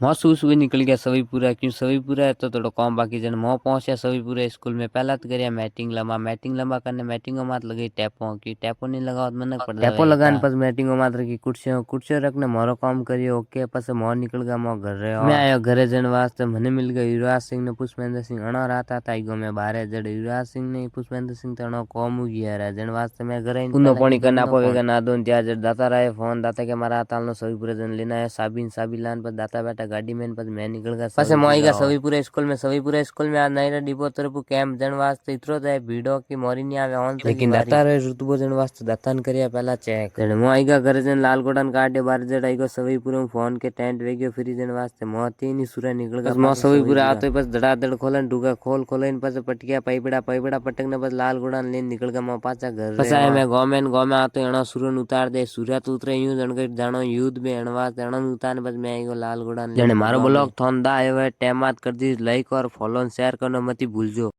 मैं सुबह निकल गया सवीपुरा क्यों सवीपुरा है तो थोड़ा काम बाकी जन मैं पहुंचा सवीपुरा स्कूल में पहला तो करिया मैटिंग लंबा करने मैटिंगों मात लगी टैपों की टैपों नहीं लगाओ तो मन पड़ जाए टैपों लगाने पास मैटिंगों मात रखी कुर्सियों रखने मारो काम करियो ओके पास मोर निकल गया मैं घर रहे मैं आयो घरे जन वास्ते मने मिल गया युवराज सिंह ने पुष्पेंद्र सिंह अणो रहता था इगो में बारे जड़ युवराज सिंह ने पुष्पेंद्र सिंह तो अणो कॉम हो गया रहा जन वास्ते मैं घरे उनो पानी करना पवेगा ना दोन त्यार जड़ दाता रहे फोन दाता के मारा तालनो सवीपुरा जन लेना है साबिन लान पर दाता बैठा गाड़ी में पर मैं निकल गया पासे मोईगा सवीपुरा स्कूल में आज नाइरा डिपो तरफ कैंप जन वास्ते इतरो जाए भीड़ो की मोरी नहीं आवे ऑन लेकिन दाता रे रुतबो जन वास्ते दातान करिया पहला चेक जन मोईगा घर जन लालगोडन काटे बार जड़ आईगो सवीपुरा फोन के टेंट वेगयो फ्री जन वास्ते मो तीन ही सुरा निकल गया मो सवीपुरा आतो बस धड़ाधड़ खोलन डूगा खोलन पासे पटकिया पाइबड़ा पटकने बस लालगोडन लेन निकल गया मो पाचा घर बस आए मैं गौ में आतो एणो सूरन उतार दे सूर्य तो उतरे यूं जन के जानो युद्ध में एणवास एणो उतार बस मैं आईगो लालगोडन जने मारो ब्लॉग थोंदा आयो है टेमात कर दी लाइक और फॉलो शेयर करना मत भूलजो।